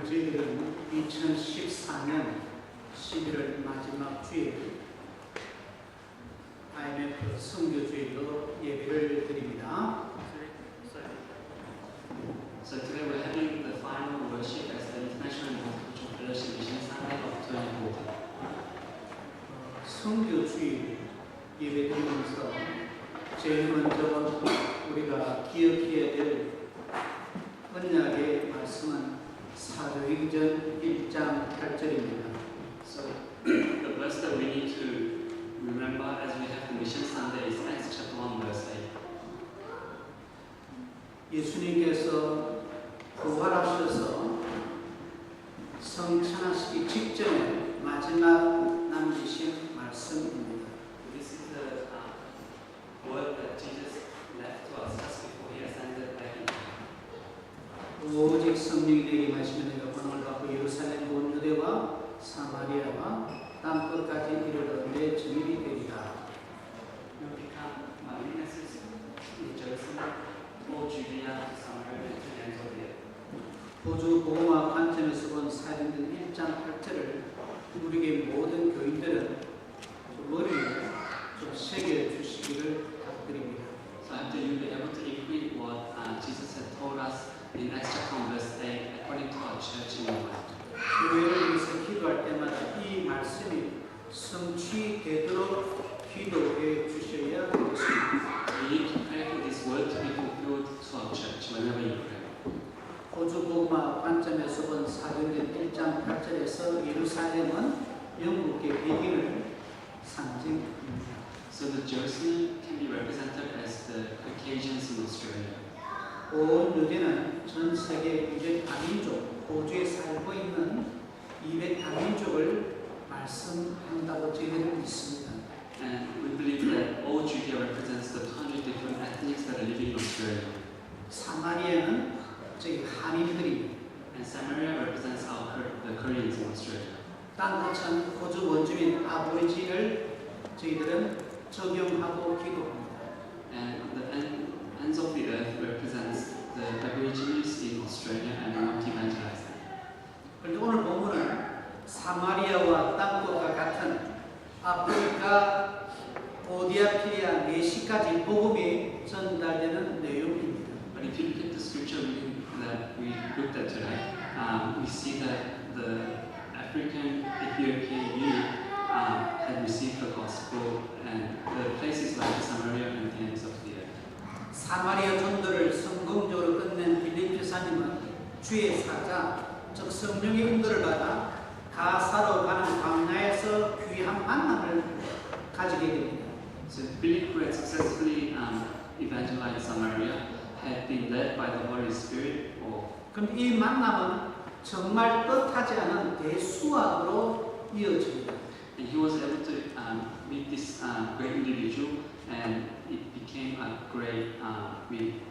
오늘 저희들은 2014년 11월 마지막 주일 IMF 선교주일로 예배를 드립니다. So today we're having the final worship as the International Multicultural Fellowship Mission Sunday of 2014. 선교주일 예배 드리면서 제일 먼저 우리가 기억해야 될 언약의 말씀은 사도행전 1장 8절입니다. So the verse that we need to remember as we have the Mission Sunday is Acts chapter 1 verse 8. 예수님께서 부활하셔서 성찬하시기 직전에 마지막 남기신 말씀입니다. This is the word that Jesus left to us just before he ascended back into heaven. 오직 성령이 내게 임하시면 내가 권능을 받고 예루살렘 온 유대와 사마리아와 땅 끝까지 이르러 내 증인이 되리라. You will become my witnesses in Jerusalem, all Judea, Samaria, and to the ends of the earth. 보주 복음화 관점에서 본 사도행전 1장 8절을 우리에게 모든 교인들은 머리에 좀 새겨 주시기를 부탁드립니다. So after you be able to equate what Jesus had told us in Acts chapter 1 verse 8 according to our church in the West. 교회를 위해서 기도할 때마다 이 말씀이 성취되도록 기도해 주셔야 되겠습니다. We need to pray for this word to be fulfilled to our church whenever you pray. 보주 복음화 관점에서 본 사도행전 1장 8절에서 예루살렘은 영국의 백인을 상징합니다. So the Jerusalem can be represented as the Caucasians in Australia. 온 유대는 전 세계 200다민족, 호주에 살고 있는 200다민족을 말씀한다고 저희들은 믿습니다. And we believe that all Judea represents the 200 different ethnics that are living in Australia. 사마리아는 저희 한인들입니다. And Samaria represents the Koreans in Australia. 땅 끝은 호주 원주민 아보리지를 저희들은 적용하고 기도합니다. And the ends of the earth represents the Aborigines in Australia and we want to evangelize them. 그런데 오늘 본문은 사마리아와 땅끝과 같은 아프리카, 오디아피리아, 메시까지 복음이 전달되는 내용입니다. But if you look at the scripture reading that we looked at today, we see that the African Ethiopian youth had received the gospel and the places like Samaria and the ends of the earth. 사마리아 전도를 성공적으로 끝낸 빌립 교사님은 주의 사자, 즉 성령의 인도를 받아 가사로 가는 광야에서 귀한 만남을 가지게 됩니다. So Philip, who had successfully evangelized Samaria, had been led by the Holy Spirit. 그런데 이 만남은 정말 뜻하지 않은 대수학으로 이어집니다. And he was able to meet this great individual, and it became a great meeting.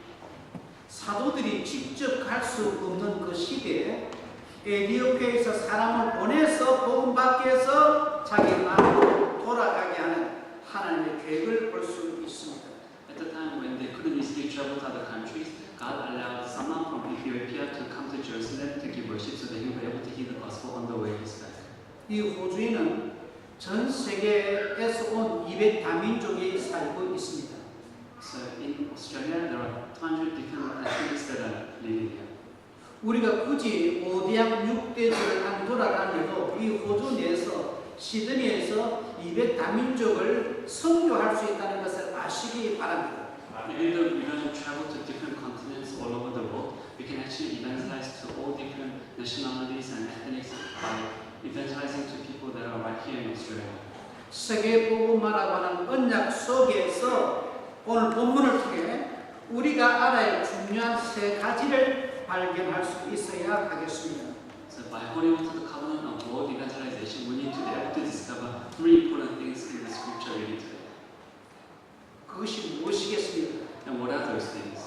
사도들이 직접 갈 수 없는 그 시대에 에티오피아에서 사람을 보내서 복음 받게 해서 자기 나라로 돌아가게 하는 하나님의 계획을 볼 수 있습니다. At the time when they couldn't easily travel to other countries, God allowed someone from Ethiopia to come to Jerusalem to give worship so that he would be able to hear the gospel on the way he's back. 이 호주에는 전 세계에서 온 200다민족이 살고 있습니다. So in Australia, there are 200 different ethnics that are living here. 우리가 굳이 오디악 6대주를 안 돌아다녀도 이 호주 내에서 시드니에서 200다민족을 선교할 수 있다는 것을 아시기 바랍니다. Even though we don't travel to different continents all over the world, we can actually evangelize to all different nationalities and ethnics by evangelizing to people that are right here in Australia. 세계 복음화라고 하는 언약 속에서 오늘 본문을 통해 우리가 알아야 할 중요한 세 가지를 발견할 수 있어야 하겠습니다. So by holding on to the covenant of world evangelization, we need to be able to discover three important things in the scripture reading today. 그것이 무엇이겠습니까? And what are those things?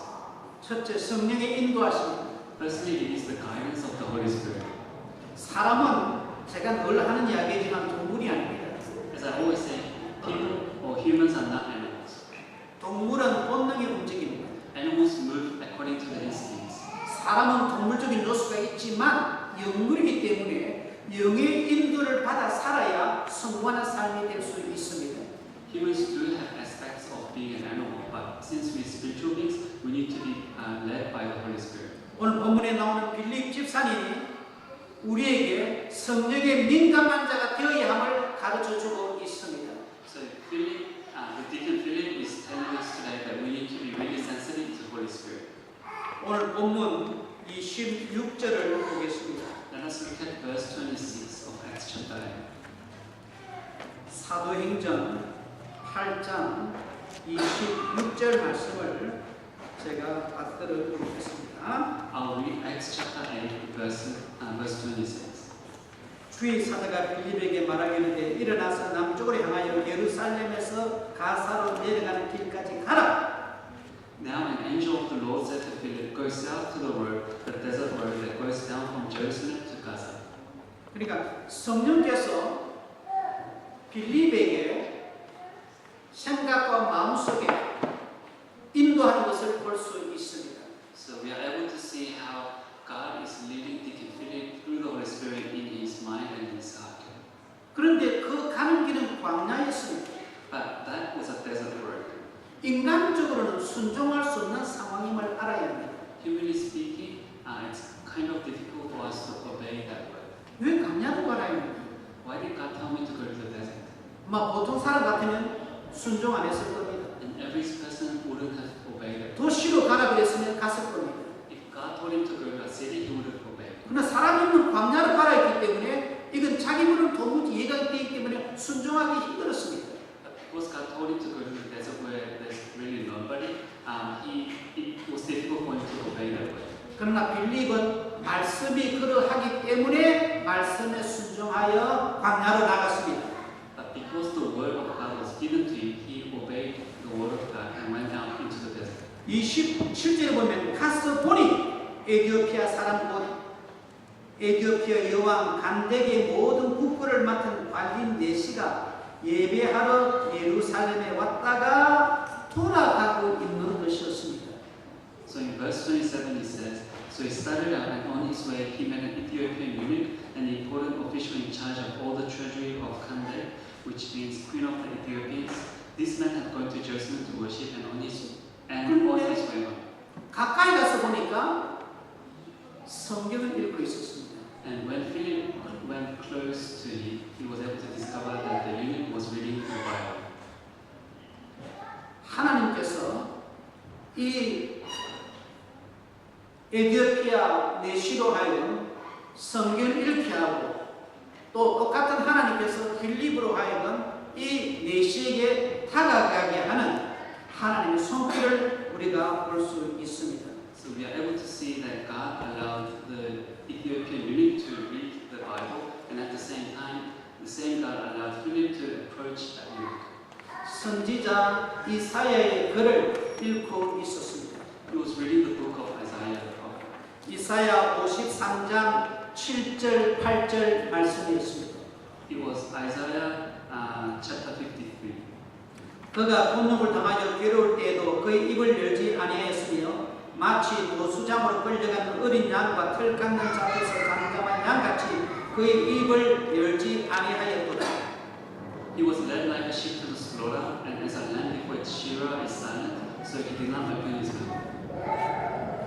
첫째, 성령의 인도하심입니다. Firstly, it is the guidance of the Holy Spirit. 사람은 제가 늘 하는 이야기지만 동물이 아닙니다. As I always say, people or humans are not animals. 동물은 본능이 움직입니다. Animals move according to their instincts. 사람은 동물적인 요소가 있지만 영물이기 때문에 영의 인도를 받아 살아야 성공하는 삶이 될 수 있습니다. Humans do have aspects of being an animal, but since we're spiritual beings, we need to be led by the Holy Spirit. 오늘 본문에 나오는 빌립 집사님이 우리에게 성령에 민감한 자가 되어야 함을 가르쳐주고 있습니다. So Philip, the deacon Philip is telling us today that we need to be really sensitive to the Holy Spirit. 오늘 본문 26절을 보겠습니다. Let us look at verse 26 of Acts chapter 8. 사도행전 8장 26절 말씀을 제가 받들어 보겠습니다. I'll read Acts chapter 8, verse 26. 주의 사자가 빌립에게 말하기를 일어나서 남쪽으로 향하여 예루살렘에서 가사로 내려가는 길까지 가라. Now an angel of the Lord said to Philip, Go south to the road, the desert road that goes down from Jerusalem to Gaza. 그러니까 성령께서 빌립에게 생각과 마음속에 인도하는 것을 볼 수 있습니다. So we are able to see how God is leading Deacon Philip through the Holy Spirit in his mind and his heart. 그런데 그 가는 길은 광야였습니다. But that was a desert road. 인간적으로는 순종할 수 없는 상황임을 알아야 합니다. Humanly speaking, it's kind of difficult for us to obey that word. 왜 광야로 가라 합니까? Why did God tell me to go to the desert? 보통 사람 같으면 순종 안 했을 겁니다. And every person wouldn't have obeyed it. 도시로 가라 그랬으면 갔을 겁니다. If God told him to go to a city, he would have obeyed. 그러나 사람이 있는 광야로 가라 했기 때문에 이건 자기 물은 도무지 이해가 되기 때문에 순종하기 힘들었습니다. But because God told him to go to the desert where there's really nobody, it was difficult for him to obey that way. 그러나 빌립은 말씀이 그러하기 때문에 말씀에 순종하여 광야로 나갔습니다. But because the word of God was given to him, he obeyed the word of God and went down into the desert. 27절에 보면 가서 보니 에디오피아 사람 곧 에디오피아 여왕 간덱의 모든 국부를 맡은 관린 내시가 예배하러 예루살렘에 왔다가 돌아가고 있는 것이었습니다. So in verse 27 it says, So he started out and on his way he met an Ethiopian eunuch, an important official in charge of all the treasury of Kandake, which means Queen of the Ethiopians. This man had gone to Jerusalem to worship and on his way home. 가까이 가서 보니까 성경을 읽고 있었습니다. And when Philip went close to him, he was able to discover that the eunuch was reading the Bible. 하나님께서 이 에디오피아 내시로 하여금 성경을 읽게 하고 또 똑같은 하나님께서 빌립으로 하여금 이 내시에게 다가가게 하는 하나님의 손길을 우리가 볼 수 있습니다. So we are able to see that God allowed the Ethiopian eunuch to read the Bible, and at the same time, the same God allowed Philip to approach that eunuch. 선지자 이사야의 글을 읽고 있었습니다. He was reading the book of Isaiah the prophet. 이사야 53장 7절 8절 말씀이었습니다. It was Isaiah chapter 53. 그가 분노를 당하여 괴로울 때에도 그의 입을 열지 아니하였으며 마치 노수장으로 끌려가는 어린 양과 털 깎는 잡에서 잠잠한 양같이 그의 입을 열지 아니하였도다. He was led like a sheep to the slaughter, and as a lamb before its shearer is silent, so he did not open his mouth.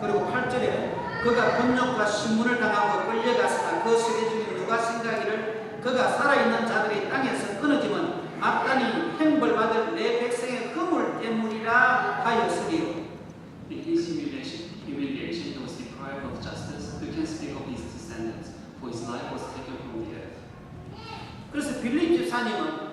그리고 8절에 그가 분노과 신문을 당하고 끌려갔으나 그 세대 중에 누가 생각하기를 그가 살아있는 자들의 땅에서 끊어지면 마땅히 형벌받을 내 백성의 허물 때문이라 하였으리요. In his humiliation, he was deprived of justice. Who can speak of his descendants? For his life was taken from the earth. 그래서 빌립 집사님은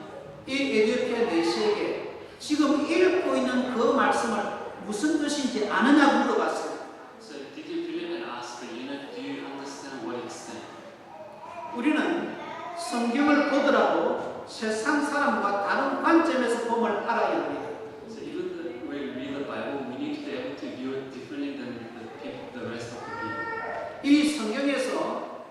이 에디오피아 내시에게 지금 읽고 있는 그 말씀을 무슨 뜻인지 아느냐고 물어봤어요. So Deacon Philip had asked the eunuch, "Do you understand what it's saying?" 우리는 성경을 보더라도 세상 사람과 다른 관점에서 봄을 알아야 합니다. So even when we read the Bible, we need to be able to view it differently than the rest of the people. 이 성경에서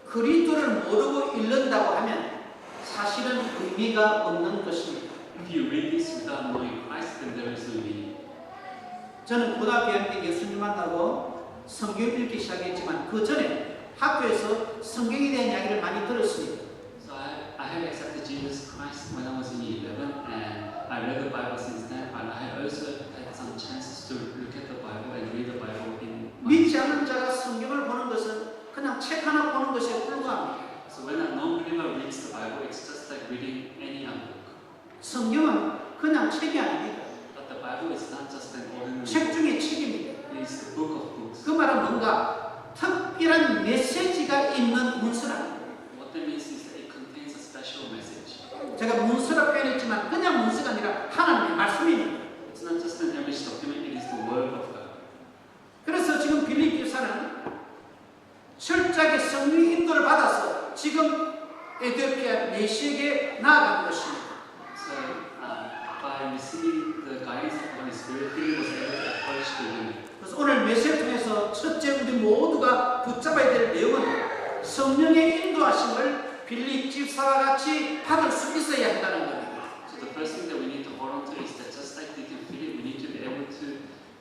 그리스도를 모르고 읽는다고 하면 사실은 의미가 없는 것입니다. If you read this without knowing Christ, then there is no meaning. 저는 고등학교 때 예수님 만나고 성경 읽기 시작했지만 그 전에 학교에서 성경에 대한 이야기를 많이 들었습니다. So I have accepted Jesus Christ when I was in year 11, and I read the Bible since then. But I have also had some chances to look at the Bible and read the Bible in my 믿지 않는 자가 성경을 보는 것은 그냥 책 하나 보는 것에 불과합니다. So when a non-believer reads the Bible, it's just like reading any other book. 성경은 그냥 책이 아닙니다. But the Bible is not just an ordinary 책 book. 중에 책입니다. It is the book of books. 그 말은 뭔가 특별한 메시지가 있는 문서라는 거예요. What that means is that it contains a special message. 제가 문서라 표현했지만 그냥 문서가 아니라 하나님의 말씀입니다. It's not just an average document, it is the word of God. 그래서 지금 빌립 교사는 철저하게 성령 인도를 받아서 지금 에티오피아 메시에게 나아간 것입니다. So by receiving the guidance of the Holy Spirit, he was able to approach the women. 그래서 오늘 메시를 통해서 첫째 우리 모두가 붙잡아야 될 내용은 성령의 인도하심을 빌립 집사와 같이 받을 수 있어야 한다는 겁니다. So the first thing that we need to hold on to is that just like Deacon Philip, we need to be able to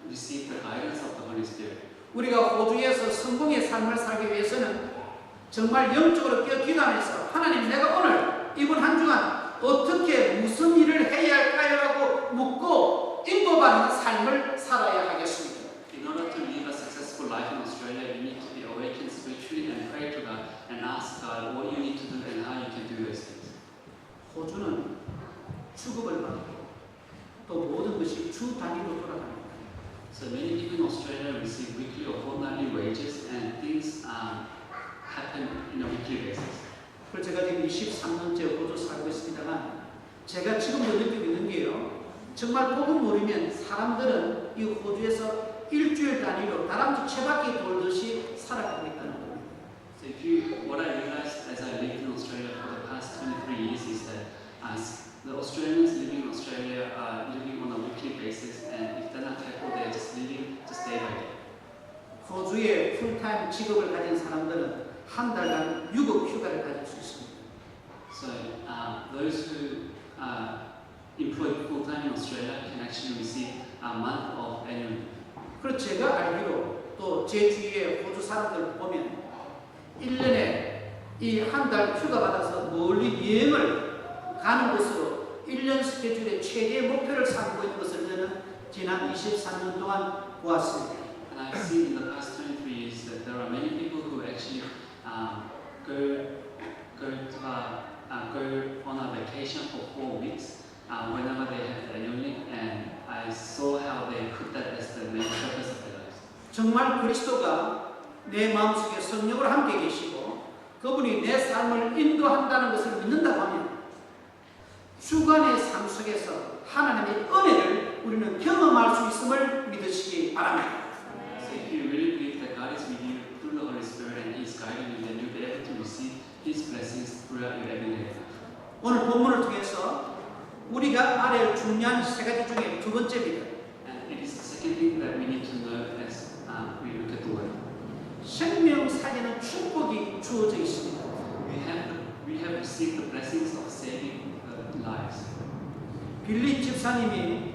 receive the guidance of the Holy Spirit. 우리가 호주에서 성공의 삶을 살기 위해서는 정말 영적으로 기도하면서 하나님 내가 오늘 이번 한 주간 어떻게 무슨 일을 해야 할까요? 라고 묻고 인도받는 삶을 살아야 하겠습니다. In order to live a successful life in Australia, you need to be awakened spiritually and pray to God and ask God what you need to do and how you can do those things. 호주는 주급을 받고 또 모든 것이 주 단위로 돌아갑니다. So many people in Australia receive weekly or fortnightly wages, and things happen in a weekly basis. 그래서 제가 지금 23년째 호주 살고 있습니다만 제가 지금도 느끼고 있는 게요. 정말 복음 모르면 사람들은 이 호주에서 일주일 단위로 다람쥐 채바퀴 돌듯이 살아가고 있다는 겁니다. So what I realized as I lived in Australia for the past 23 years is that as the Australians living in Australia are living on a weekly basis, and if they're not careful, they're just living just day by day. 호주에 풀타임 직업을 가진 사람들은 한 달간 유급 휴가를 가질 수 있습니다. So those who are employed full time in Australia can actually receive a month of annual leave. 그리고 제가 알기로 또 제 주위에 호주 사람들 보면 1년에 이 한 달 휴가 받아서 멀리 여행을 가는 것으로 1년 스케줄의 최대 목표를 삼고 있는 것을 저는 지난 23년 동안 보았습니다. And I've seen in the past 23 years that there are many people who actually go on a vacation for 4 weeks whenever they have annual leave, and I saw how they put that as the main purpose of their lives. 정말 그리스도가 내 마음속에 성령으로 함께 계시고 그분이 내 삶을 인도한다는 것을 믿는다고 하면 주간의 삶 속에서 하나님의 은혜를 우리는 경험할 수 있음을 믿으시기 바랍니다. So if you really believe that God is with you through the Holy Spirit and He is guiding you, then you'll be able to receive His blessings throughout your everyday life. 오늘 본문을 통해서 우리가 알아야 할 중요한 세 가지 중에 두 번째입니다. And it is the second thing that we need to know as we look at the Word. 생명 살리는 축복이 주어져 있습니다. We have received the blessings of saving lives. 빌립 집사님이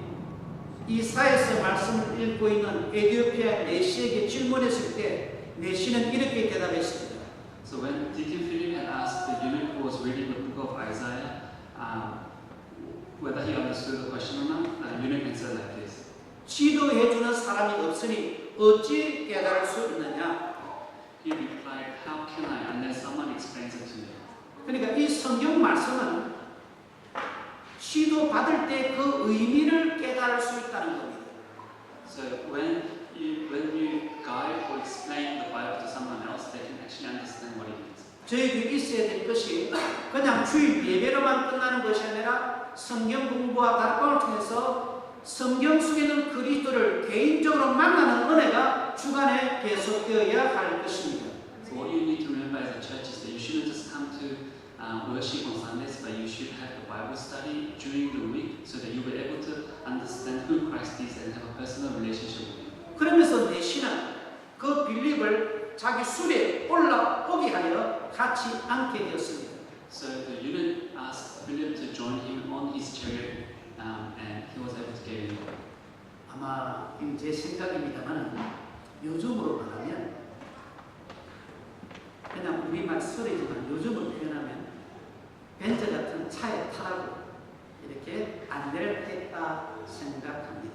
이사야서 말씀을 읽고 있는 에티오피아 내시에게 질문했을 때 내시는 이렇게 대답했습니다. So when Deacon Philip had asked the eunuch who was reading the book of Isaiah whether he understood the question or not, the eunuch answered like this. 지도해주는 사람이 없으니 어찌 깨달을 수 있느냐? He replied, "How can I unless someone explains it to me?" 그러니까 이 성경 말씀은 시도 받을 때 그 의미를 깨달을 수 있다는 겁니다. So when you guide or explain the Bible to someone else, they can actually understand what it means. 저희에게 있어야 될 것이 그냥 주일 예배로만 끝나는 것이 아니라 성경 공부와 다락방을 통해서 성경 속에 있는 그리스도를 개인적으로 만나는 은혜가 주간에 계속되어야 할 것입니다. So what you need to remember as a church is that you shouldn't just come to worship on Sundays, but you should have the Bible study during the week so that you will be able to understand who Christ is and have a personal relationship with Him. 그러면서 내시는 그 빌립을 자기 술에 올라오게 하여 같이 앉게 되었습니다. So the eunuch asked Philip to join him on his chariot, and he was able to get in. 아마 제 생각입니다만 요즘으로 말하면 그냥 우리말 소리지만 요즘을 표현하면 벤츠 같은 차에 타라고 이렇게 안내를 했다 생각합니다.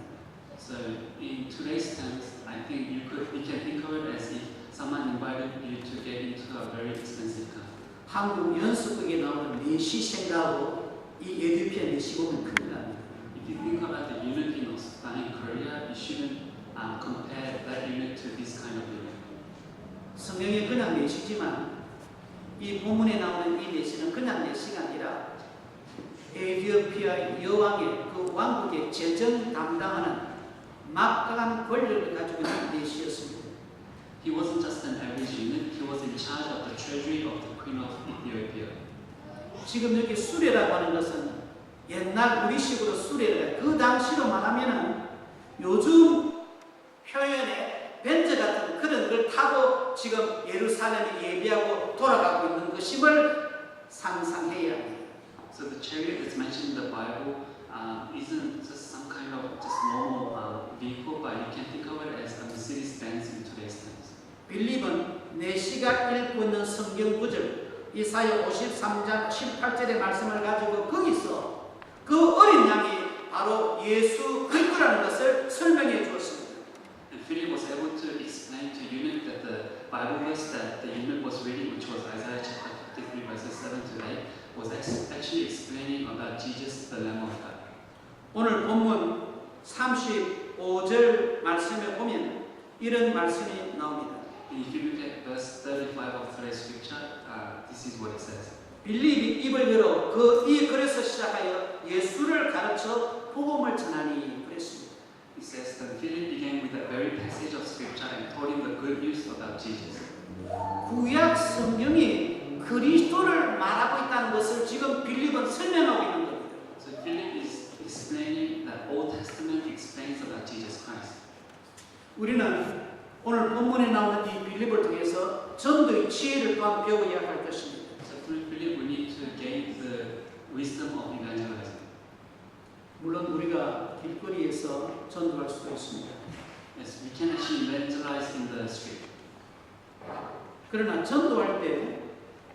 So in today's terms, I think you can think of it as if someone invited you to get into a very expensive car. 한국 연습극에 나오는 내시 생각하고 이 에디오피아 내시 보면 큰일 납니다. If you think about the eunuch in Korea, you shouldn't compare that eunuch to this kind of eunuch. 성경에 그냥 내시지만 이 본문에 나오는 이 내시는 그냥 내시가 아니라 에디오피아 여왕의 그 왕국의 재정 담당하는 막강한 권력을 가지고 있는 내시였습니다. He wasn't just an average eunuch, he was in charge of the treasury of the Queen of Ethiopia. 지금 여기 수레라고 하는 것은 옛날 우리식으로 수레라 그 당시로 말하면은 요즘 표현에 벤츠 같은 그런 걸 타고 지금 예루살렘에 예비하고 돌아가고 있는 것임을 상상해야 합니다. So the chariot that's mentioned in the Bible isn't just some kind of just normal vehicle, but you can think of it as a Mercedes-Benz in today's terms. 빌립은 내시가 읽고 있는 성경 구절 이사야 53장 18절의 말씀을 가지고 거기서 그 어린 양이 바로 예수 그리스도라는 것을 설명해 주었습니다. And Philip was able to explain to eunuch that the Bible verse that the eunuch was reading, which was Isaiah chapter 53 verses 7 to 8, was actually explaining about Jesus, the Lamb of God. 오늘 본문 35절 말씀에 보면 이런 말씀이 나옵니다. And if you look at verse 35 of today's scripture, this is what it says. 빌립이 입을 열어 그 이 글에서 시작하여 예수를 가르쳐 복음을 전하니 그랬습니다. It says that Philip began with a very passage of scripture and told him the good news about Jesus. 구약 성경이 그리스도를 말하고 있다는 것을 지금 빌립은 설명하고 있는 겁니다. So Philip is explaining that Old Testament explains about Jesus Christ. 우리는 오늘 본문에 나오는 이 빌립을 통해서 전도의 지혜를 또한 배워야 할 것입니다. So through Philip, we need to gain the wisdom of evangelizing. 물론 우리가 길거리에서 전도할 수도 있습니다. Yes, we can actually evangelize in the street. 그러나 전도할 때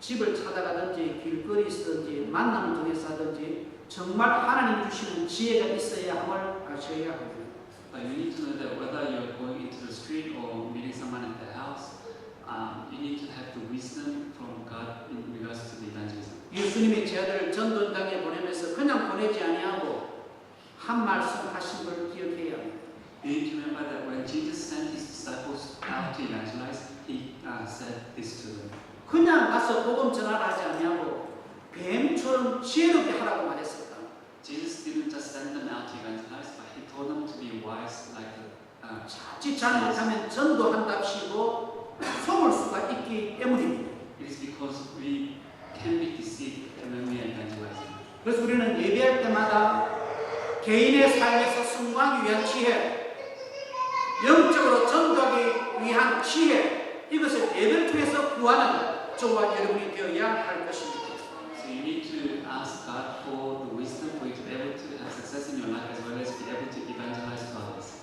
집을 찾아가든지 길거리 있든지 만남을 통해서 하든지 정말 하나님 주시는 지혜가 있어야 함을 아셔야 합니다. But you need to know that whether you're going into the street or meeting someone at the house, you need to have the wisdom from God in regards to the evangelism. 예수님이 제자들을 전도장에 보내면서 그냥 보내지 아니하고 한 말씀 하신 걸 기억해야 합니다. You need to remember that when Jesus sent his disciples out to evangelize, he said this to them. 그냥 가서 복음 전하라 하지 아니하고 뱀처럼 지혜롭게 하라고 말했었다. Jesus didn't just send them out to evangelize, but he told them to be wise like the 자칫 잘못하면 전도한답시고 속을 수가 있기 때문입니다. It is because we can be deceived when we are evangelizing. 그래서 우리는 예배할 때마다 개인의 삶에서 승부하기 위한 지혜, 영적으로 전도하기 위한 지혜, 이것을 예배를 통해서 구하는 저와 여러분이 되어야 할 것입니다. So you need to ask God for the wisdom for you to be able to have success in your life as well as be able to evangelize to others.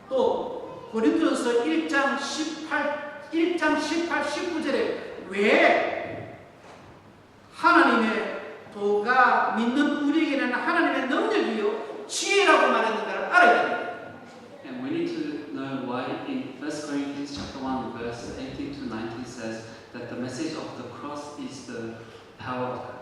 또 고린도전서 1장 18, 19절에 왜 하나님의 도가 믿는 우리에게는 하나님의 능력이요 지혜라고 말했는가를 알아야 됩니다. And we need to know why in 1 Corinthians chapter 1 verse 18 to 19 says that the message of the cross is the power of God.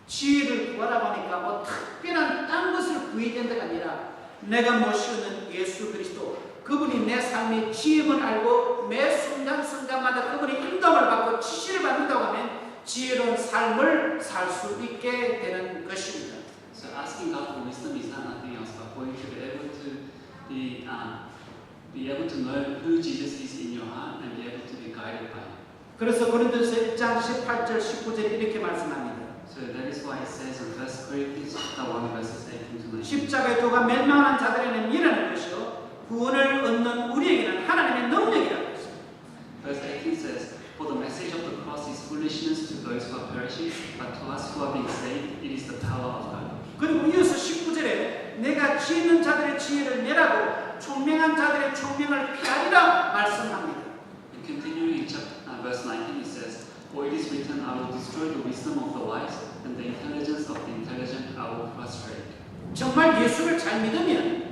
지혜를 구하라고 하니까 뭐 특별한 딴 것을 구해야 된다가 아니라 내가 모시는 예수 그리스도 그분이 내 삶의 지혜를 알고 매 순간순간마다 그분의 인도를 받고 지시를 받는다고 하면 지혜로운 삶을 살 수 있게 되는 것입니다. So asking God for wisdom is not nothing else but for you to be able to know who Jesus is in your heart and be able to be guided by Him. 그래서 고린도서 1장 18절 19절에 이렇게 말씀합니다. So that is why it says in 1 Corinthians chapter 1 verses 18 to 19. 십자가의 도가 멸망하는 자들에게는 미련한 것이요 구원을 얻는 우리에게는 하나님의 능력이라고 했습니다. Verse 18 says, For the message of the cross is foolishness to those who are perishing, but to us who are being saved, it is the power of God. 그리고 이어서 19절에 내가 지혜 있는 자들의 지혜를 내라고 총명한 자들의 총명을 피하리라 말씀합니다. And continuing in verse 19, it says, "For it is written, I will destroy the wisdom of the wise, and the intelligence of the intelligent I will frustrate." 정말 예수를 잘 믿으면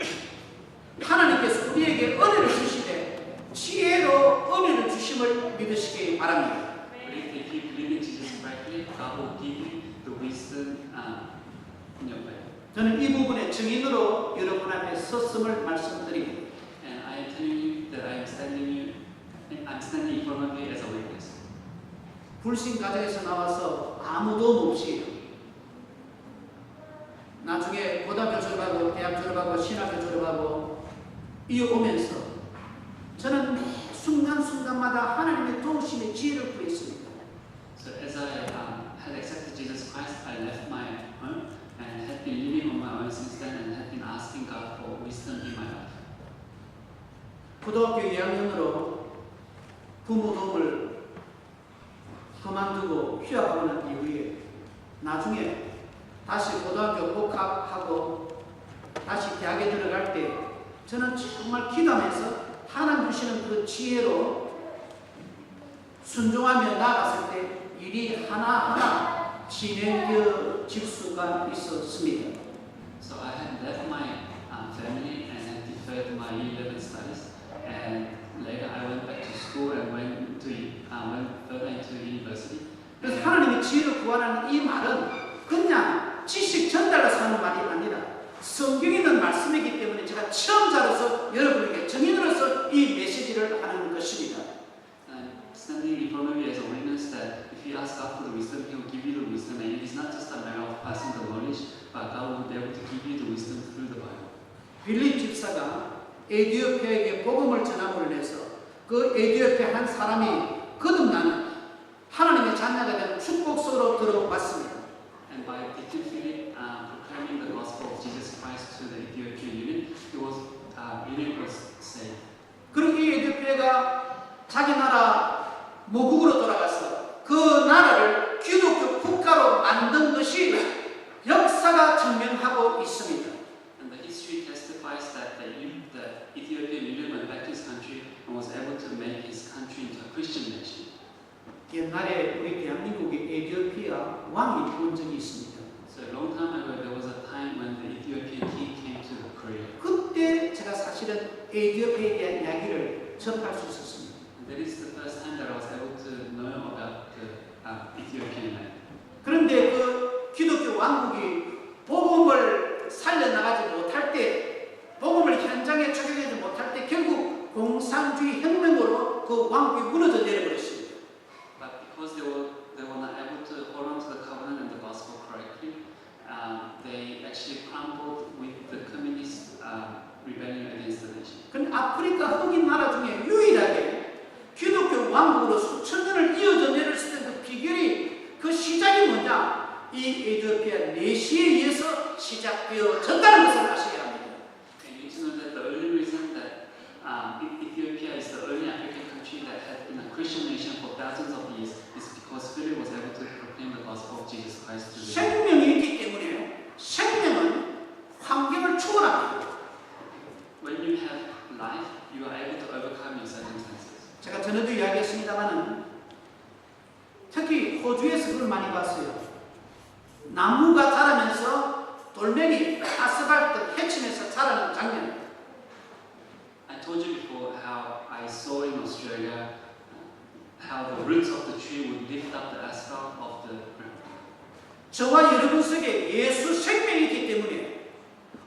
하나님께서 우리에게 은혜를 주시되 지혜로 은혜를 주심을 믿으시기 바랍니다. But if you believe in Jesus correctly, God will give you the wisdom in your way. 저는 이 부분의 증인으로 여러분 앞에 섰음을 말씀드립니다. And I am telling you that I'm standing in front of you as a witness. 불신 가정에서 나와서 아무 도움 없이 나중에 고등학교 졸업하고 대학 졸업하고 신학교 졸업하고 이어오면서 저는 매 순간순간마다 하나님의 도우심의 지혜를 구했습니다. So as I had accepted Jesus Christ, I left my home and had been living on my own since then and had been asking God for wisdom in my life. 고등학교 2학년으로 부모 도움을 그만두고 휴학하고 난 이후에 나중에 다시 고등학교 복학하고 다시 대학에 들어갈 때 저는 정말 기도하면서 하나님 주시는 그 지혜로 순종하며 나아갔을 때 일이 하나하나 진행되어질 수가 있었습니다. So I had left my family and had deferred my year 11 studies, and later I went back to school and went further into university. 그래서 하나님의 지혜를 구하라는 이 말은 그냥 지식 전달로 사는 말이 아니라 성경에 있는 말씀이기 때문에 제가 체험자로서 여러분에게 증인으로서 이 메시지를 하는 것입니다. And standing in front of you as a witness that if you ask God for the wisdom, He will give you the wisdom, and it is not just a matter of passing the knowledge, but God will be able to give you the wisdom through the Bible. 빌립 집사가 에티오피아에게 복음을 전함으로 해서 그 에티오피아 한 사람이 거듭나는 하나님의 자녀가 된 축복 속으로 들어왔습니다. And by Deacon Philip proclaiming the gospel of Jesus Christ to the Ethiopian unit, unit was saved. 그리고 이 에티오피아가 자기 나라 모국으로 돌아가서 그 나라를 기독교 국가로 만든 것이 역사가 증명하고 있습니다. And the history testifies that the Ethiopian unit went back to his country and was able to make his country into a Christian nation. 옛날에 우리 대한민국에 에티오피아 왕이 온 적이 있습니다. So a long time ago, there was a time when the Ethiopian king came to Korea. 그때 제가 사실은 에티오피아에 대한 이야기를 접할 수 있었습니다. And that is the first time that I was able to know about the Ethiopian land. 그런데 그 기독교 왕국이 복음을 살려나가지 못할 때, 복음을 현장에 적용하지 못할 때 결국 공산주의 혁명으로 그 왕국이 무너져 내려버렸습니다. But because they were not able to hold on to the covenant and the gospel correctly, they actually crumbled with the communist rebellion against the nation. 근데 아프리카 흑인 나라 중에 유일하게 기독교 왕국으로 수천 년을 이어져 내렸을 때 그 비결이 그 시작이 뭐냐? 이 에티오피아 내시에 의해서 시작되어졌다는 것을 아셔야 합니다. And you need to know that the only reason that Ethiopia is the only African country that had been a Christian nation for thousands of years is because Philip was able to proclaim the gospel of Jesus Christ to the world. 생명이 있기 때문에 생명은 환경을 초월합니다. When you have life, you are able to overcome your circumstances. 제가 전에도 이야기했습니다만은 특히 호주에서 그걸 많이 봤어요. 나무가 자라면서 돌멩이, 아스팔트 헤치면서 자라는 장면. I told you before how I saw in Australia how the roots of the tree would lift up the asphalt of the ground. 저와 여러분 속에 예수 생명이 있기 때문에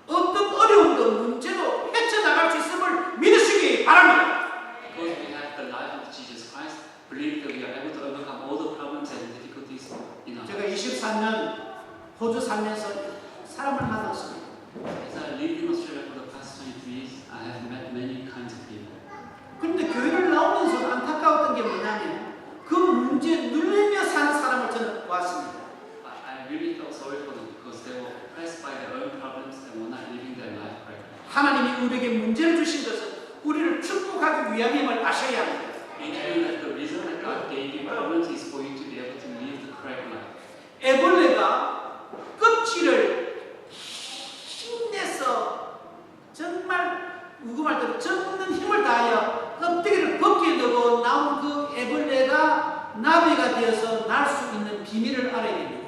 어떤 어려움도 문제도 헤쳐나갈 수 있음을 믿으시기 바랍니다. Because we have the life of Jesus Christ, believe that we are able to overcome all the problems and difficulties in our 제가 lives. 24년 호주 살면서 사람을 만났습니다. As I lived in Australia for the past 23 years, I have met many kinds of people. 그런데 교회를 나오면서 안타까웠던 게 뭐냐면 그 문제에 눌리며 사는 사람을 저는 보았습니다. But I really felt sorry for them because they were oppressed by their own problems and were not living their life correctly. 하나님이 우리에게 문제를 주신 것은 우리를 축복하기 위함임을 아셔야 합니다. You know that the reason that God gave you problems is for you to be able to live the correct life. 애벌레가 껍질을 힘내서 정말 우금할 대로 전 있는 힘을 다하여 껍데기를 벗기려고 나온 그 애벌레가 나비가 되어서 날 수 있는 비밀을 알아야 됩니다.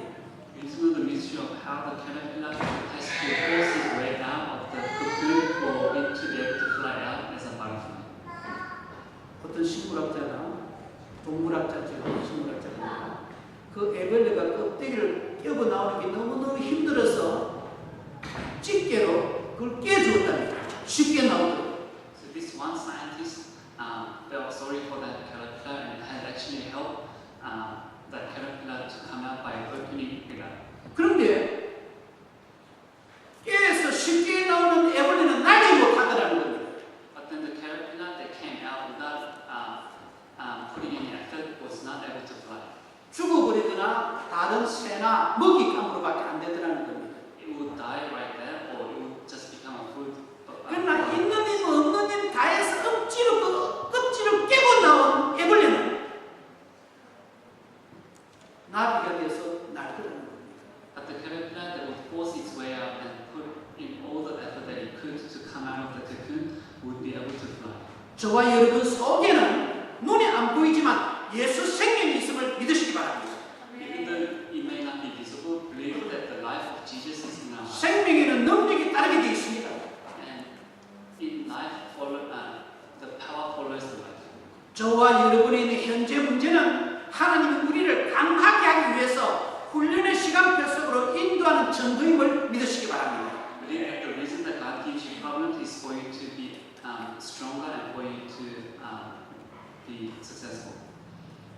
We need to know the mystery of how the caterpillar has to force its way out of the cocoon for it to be able to fly out as a butterfly. 어떤 식물학자나 동물학자죠, 식물학자가 그 애벌레가 껍데기를 깨고 나오는 게 너무너무 힘들어서 집게로 그걸 깨주었답니다. 쉽게 나오도록. So this one scientist felt sorry for that caterpillar and had actually helped that caterpillar to come out by opening it up. 그런데 깨에서 쉽게 나오는 애벌레는 날지 못하더라는 겁니다. But then the caterpillar that came out without putting any effort was not able to fly. 죽어버리거나 다른 새나 먹잇감으로밖에 안 되더라는 겁니다. It would die right there, or it would just become a food. 그러나 있는 힘 없는 힘 다해서 억지로 그 껍질을 깨고 나온 애벌레는 나비가 돼서 날더라는 겁니다. But the caterpillar that would force its way out and put in all the effort that it could to come out of the cocoon would be able to fly. 저와 여러분 속에는 눈에 안 보이지만 예수 생명이 있음을 믿으시기 바랍니다. Even though it may not be visible, believe that the life of Jesus is in our heart. 생명에는 능력이 따르게 되어 있습니다. And in life, the power follows the life. 저와 여러분에 있는 현재 문제는 하나님이 우리를 강하게 하기 위해서 훈련의 시간표 속으로 인도하는 전도임을 믿으시기 바랍니다. Believe that the reason that God gives you problems is for you to be stronger and for you to be successful.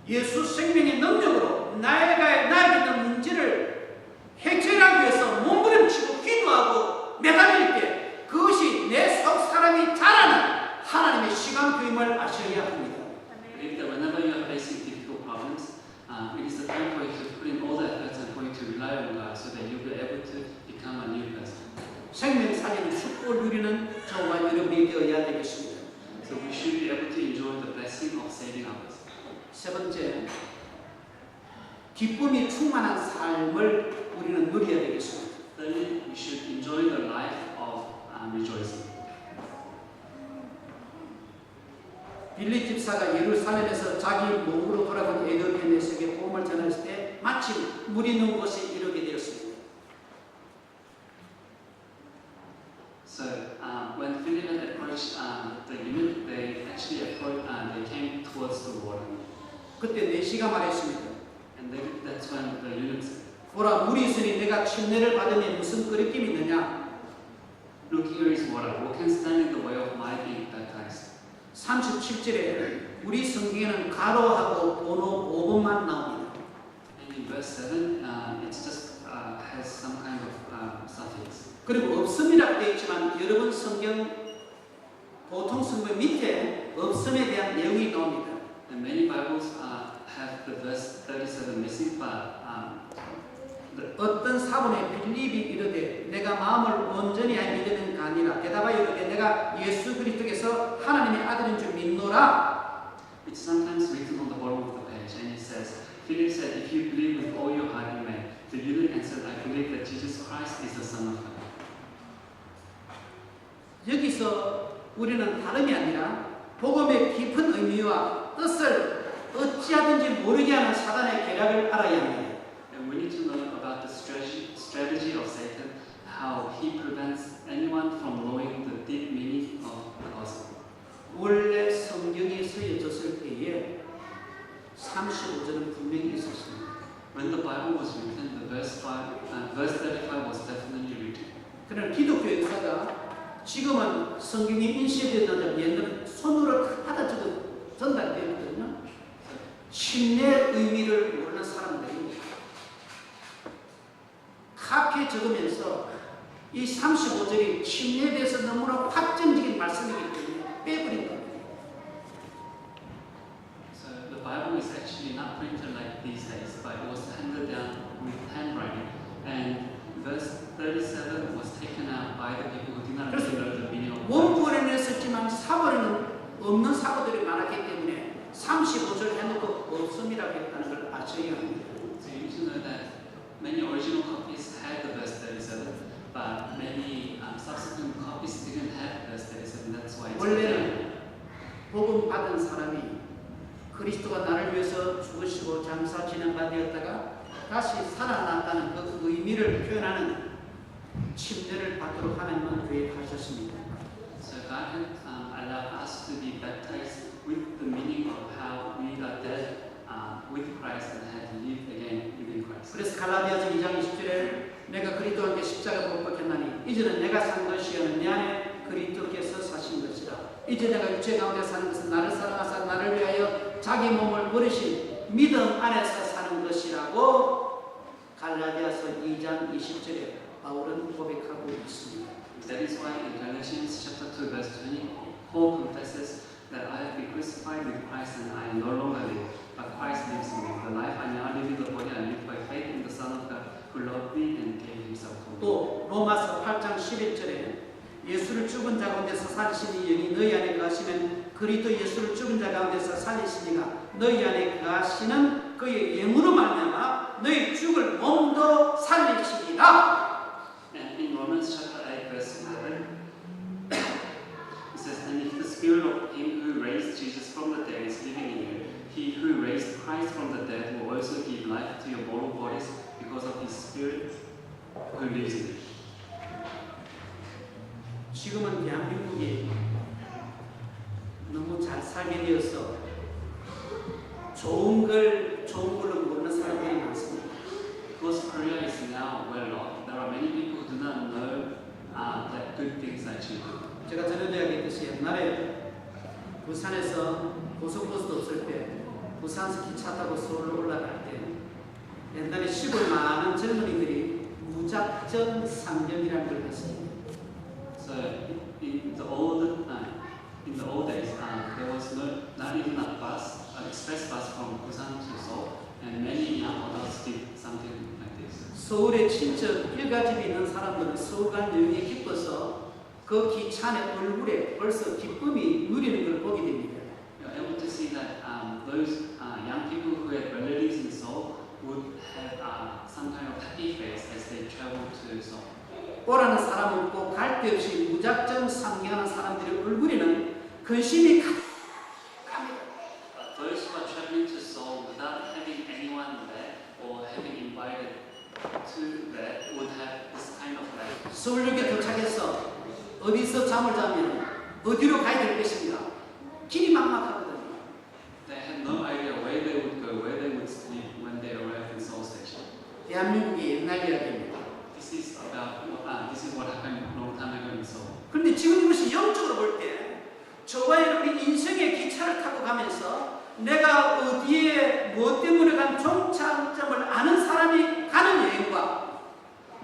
예수 생명의 능력으로 나에게 있는 문제를 해결하기 위해서 몸부림치고 기도하고 매달릴 때 그것이 내 속 사람이 자라는 하나님의 시간표임을 아셔야 합니다. Believe that whenever you are facing difficult problems, it is the time for you to put in all the efforts and for you to rely on God so that you'll be able to become a new person. 생명 살리는 축복을 누리는 저와 여러분이 되어야 되겠습니다. So we should be able to enjoy the blessing of saving others. 세 번째, 기쁨이 충만한 삶을 우리는 누려야 되겠습니다. Thirdly, we should enjoy the life of rejoicing. 빌립 집사가 예루살렘에서 자기 몸으로 돌아온 에드오피아에게 복음을 전했을 때 마침 물 있는 곳에 이르게 되었습니다. So when Philip had approached the eunuch, they actually they came towards the water, 그때 내시가 말했습니다. and that's when the eunuch said, 보라, 물이 있으니 내가 침례를 받으니 무슨 거리낌이 있느냐? "Look, here is water. Who can stand in the way of my being baptized?" 37절에 우리 성경에는 가로하고 번호 5번만 나옵니다. And in verse 7, it's just has some kind of suffix. 그리고 없음이라고 되어 있지만 여러분 성경 보통 성경 밑에 없음에 대한 내용이 나옵니다. And many Bibles have the verse 37 missing, but 어떤 사본에 빌립이 이르되 내가 마음을 온전히 믿는 가 아니라 대답하여 이르되 내가 예수 그리스도께서 하나님의 아들인 줄 믿노라. it's sometimes written on the bottom of the page, and it says, Philip said, "If you believe with all your heart, you may." The eunuch answered, "I believe that Jesus Christ is the Son of God." 여기서 우리는 다름이 아니라 복음의 깊은 의미와 뜻을 어찌하든지 모르게 하는 사단의 계략을 알아야 합니다. And we need to know about the strategy of Satan, how he prevents anyone from knowing the deep meaning of the gospel. 원래 성경이 쓰여졌을 때에 35절은 분명히 있었습니다. When the Bible was written, the verse 35 was definitely written. 그러나 기독교 역사가 지금은 성경이 인쇄되던 옛날에 손으로 하다 전달되거든요. 침례 의미를 모르는 사람들이 카피에 적으면서 이 35절이 침례에 대해서 너무나 확정적인 말씀이기 때문에 빼버린 겁니다. So the Bible is actually not printed like these days, but it was handed down with handwriting. And verse 37 was taken out by the people who did not really know the meaning of the Bible. 원본에는 썼지만 사본에는 없는 사본들이 많았기 때문에 35절 해놓고 없음이라고 했다는 걸 아셔야 합니다. So you need to know that many original copies had the verse 37, but many subsequent copies didn't have verse 37. That's why it's 원래는 복음 받은 사람이 그 그리스도가 나를 위해서 죽으시고 장사 진행가 되었다가 다시 살아났다는 그 의미를 표현하는 침례를 받도록 하나님은 계획하셨습니다. So God had allowed us to be baptized with the meaning of how we got dead with Christ and had lived again within Christ. 그래서 갈라디아서 2장 20절에 내가 그리스도와 함께 십자가 못 박혔나니 이제는 내가 산 것이 아니라 내 안에 그리스도께서 사신 것이라. 이제 내가 육체 가운데 사는 것은 나를 사랑하사 나를 위하여 자기 몸을 버리신 믿음 안에서 사는 것이라고 갈라디아서 2장 20절에 바울은 고백하고 있습니다. That is why in Galatians chapter 2 verse 20, Paul confesses that I have been crucified with Christ and I no longer live, but Christ lives in me. The life I now live in the body I live by faith in the Son of God who loved me and gave himself for me. 또 로마서 8장 11절에 예수를 죽은 자 가운데서 살리시니 영이 너희 안에 거하시면 그리스도 예수를 죽은 자 가운데서 살리시니가 너희 안에 거하시는 그의 영으로 말미암아 너희 죽을 몸도 살리시리라. And in Romans chapter 8 verse 11, it says, and if the spirit of him who raised Jesus from the dead is living in you, he who raised Christ from the dead will also give life to your mortal bodies because of his spirit who lives in you. 지금은 대한민국이 너무 잘 살게 되어서 좋은 걸로 모르는 사람들이 많습니다. Because Korea is now well off, there are many people who do not know that good things are achieved. 제가 전에도 이야기했듯이 옛날에 부산에서 고속버스도 없을 때 부산에서 기차 타고 서울로 올라갈 때 옛날에 시골 많은 젊은이들이 무작정 상경이라는 걸 했습니다. So in the old days, there was not even a bus, an express bus from Busan to Seoul, and many young adults did something like this. 서울에 친척 일가집이 있는 사람들은 서울 간 여행에 기뻐서 그 기차 안에 얼굴에 벌써 기쁨이 누리는 걸 보게 됩니다. You're able to see that those young people who had relatives in Seoul would have some kind of happy face as they traveled to Seoul. 오라는 사람 없고 갈 데 없이 무작정 상경하는 사람들의 얼굴에는 근심이 갑니다. Those who are traveling to Seoul without having anyone there or having invited to there would have this kind of like. 서울역에 도착해서 어디서 잠을 자면 어디로 가야 될 것인가 길이 막막하거든요. They had no idea where they would go, where they would sleep when they arrived in Seoul station. 대한민국의 옛날 이야기입니다. This is what happened a long time ago in Seoul. 그런데 지금 이것이 영적으로 볼 때 저와 여러분이 인생의 기차를 타고 가면서 내가 어디에 무엇 때문에 간 종착점을 아는 사람이 가는 여행과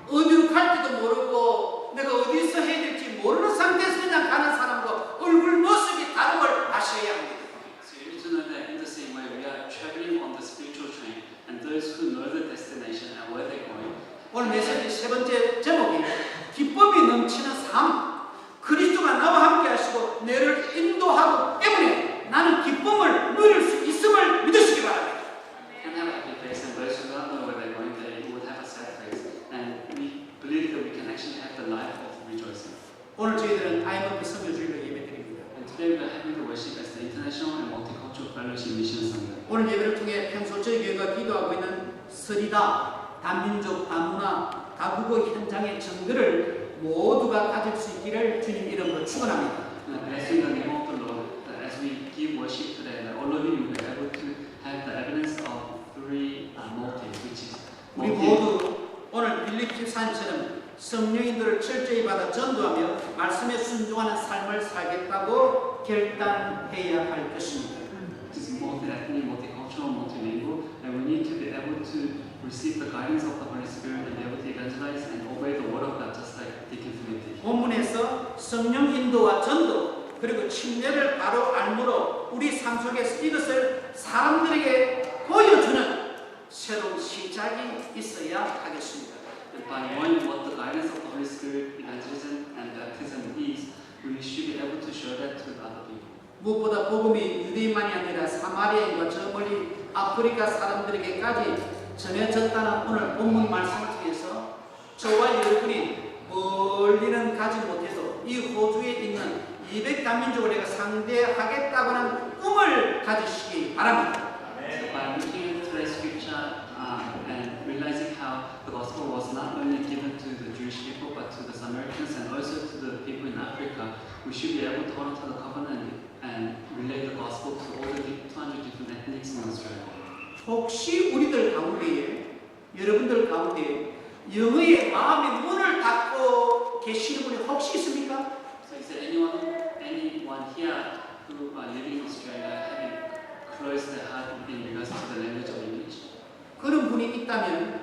어디로 갈 때도 모르고 내가 어디서 해야 될지 모르는 상태에서 그냥 가는 사람과 얼굴 모습이 다른 걸 아셔야 합니다. So you need to know that in the same way we are traveling on the spiritual train, and those who know the destination and where they're going. 오늘 메시지 세 번째 제목이 기쁨이 넘치는 삶. 그리스도가 나와 함께 하시고 너를 인도하고 때문에 나는 기쁨을 누릴 수 있음을 믿으시기 바랍니다. Can have a happy face, and those who don't know where they're going, they would have a sad face. And we believe that we can actually have the life of rejoicing. 오늘 저희들은 IMF 선교주일로 예배드립니다. And today we are having the worship as the International and Multicultural Fellowship Mission Sunday. 오늘 예배를 통해 평소 저희 교회가 기도하고 있는 서리다, 다민족, 다문화, 다국어 현장의 정들을 모두가 가질 수 있기를 주님 이름으로 축원합니다. Bless in the name of the Lord, that as we give worship today, that all of you will be able to have the evidence of three motives, which is 우리 모두 오늘 빌립보서처럼 성령인들을 철저히 받아 전도하며 말씀에 순종하는 삶을 살겠다고 결단해야 할 것입니다. which is multi-ethnic, multicultural, multilingual, and we need to be able to receive the guidance of the Holy Spirit and be able to evangelize and obey the Word of God, just like Deacon Timothy. 본문에서 성령 인도와 전도 그리고 침례를 바로 알므로 우리 삶 속에서 이것을 사람들에게 보여주는 새로운 시작이 있어야 하겠습니다. And by knowing what the guidance of the Holy Spirit, evangelism and baptism is, we should be able to show that to other people. 무엇보다 복음이 유대인만이 아니라 사마리아인과 저 멀리 아프리카 사람들에게까지 전해졌다는 오늘 본문 말씀을 통해서 저와 여러분이 멀리는 가지 못해도 이 호주에 있는 200단민족을 내가 상대하겠다고는 꿈을 가지시기 바랍니다. So by looking into the scripture and realizing how the gospel was not only given to the Jewish people but to the Samaritans and also to the people in Africa, we should be able to hold on to the covenant and relay the gospel to all the 200 different ethnics in Australia. 혹시 우리들 가운데에 여러분들 가운데 영의 마음의 문을 닫고 계시는 분이 혹시 있습니까? So is there anyone here who are living in Australia having closed their heart in regards to the language of English? 그런 분이 있다면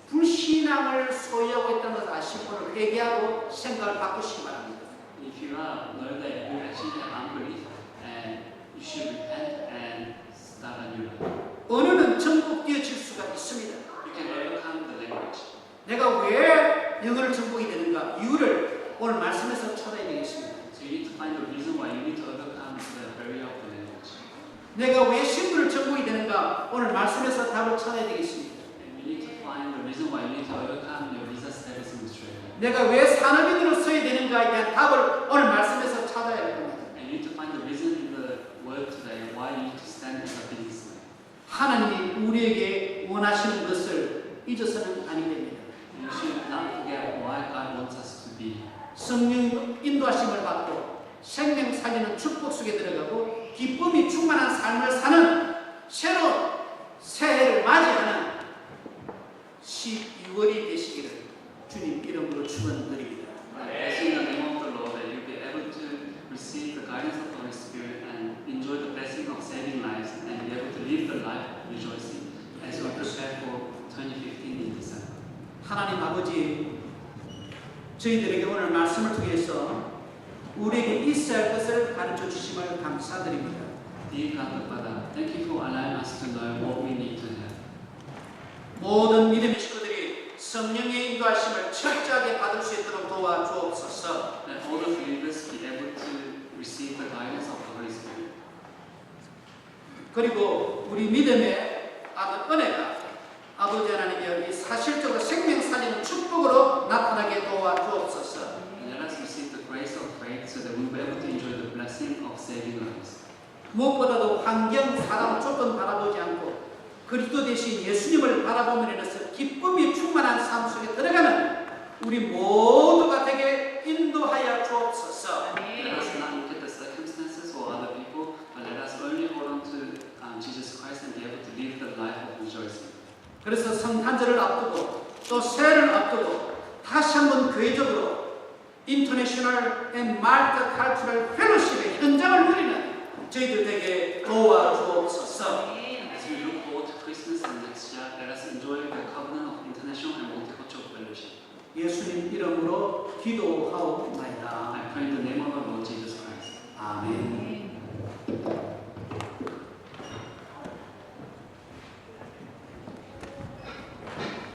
불신앙을 소유하고 있다는 것을 아시고 오늘 회개하고 생각을 바꾸시기 바랍니다. If you are, know that you actually have unbelief and you should repent and start a new life. 언어는 정복되어질 수가 있습니다. You can overcome the language. 내가 왜 영어를 정복이 되는가? 이유를 오늘 말씀에서 찾아야 되겠습니다. So you need to find the reason why you need to overcome the barrier of the language. 내가 왜 신분을 정복이 되는가? 오늘 말씀에서 답을 찾아야 되겠습니다. And you need to find the reason why you need to overcome your visa status in Australia. 내가 왜 산업인으로 서야 되는가에 대한 답을 오늘 말씀에서 찾아야 할 겁니다. And you need to find the reason in the word today why you need to stand as a businessman. 하나님이 우리에게 원하시는 것을 잊어서는 아니 됩니다. And you should not forget why God wants us to be. 성령 인도하심을 받고 생명 살리는 축복 속에 들어가고 기쁨이 충만한 삶을 사는 새로운 새해를 맞이하는 12월이 되시기를 주님 이름으로 축원드립니다. As in the name of the Lord, that you'll be able to receive the guidance of the Holy Spirit and enjoy the blessing of saving lives and be able to live the life rejoicing as we prepare for 2015 in December. 하나님 아버지, 저희들에게 오늘 말씀을 통해서 우리에게 있어야 할 것을 가르쳐 주심을 감사드립니다. Dear God the Father, thank you for allowing us to know what we need to have. 모든 믿음의 식구들이 성령의 인도하심을 철저하게 받을 수 있도록 도와주옵소서. That all the believers be able to receive the guidance of the Holy Spirit. 그리고 우리 믿음의 은혜가 아버지 하나님의 이 사실적으로 생명 살리는 축복으로 나타나게 도와주옵소서. And let us receive the grace of faith so that we will be able to enjoy the blessing of saving lives. 무엇보다도 환경, 사람, 조건 바라보지 않고 그리스도 대신 예수님을 바라보면 인해서 기쁨이 충만한 삶 속에 들어가는 우리 모두가 되게 인도하여 주옵소서. Let us not look at the circumstances or other people, but let us only hold on to Jesus Christ and be able to live the life of rejoicing. 그래서 성탄절을 앞두고 또 새해를 앞두고 다시 한번 교회적으로 인터내셔널 앤 말트 칼처럴 펠로십의 현장을 누리는 저희들 되게 도와주옵소서. As we look forward to Christmas and next year, let us enjoy the covenant of international and multicultural fellowship. 예수님 이름으로 기도하옵나이다. I pray in the name of our Lord Jesus Christ. 아멘.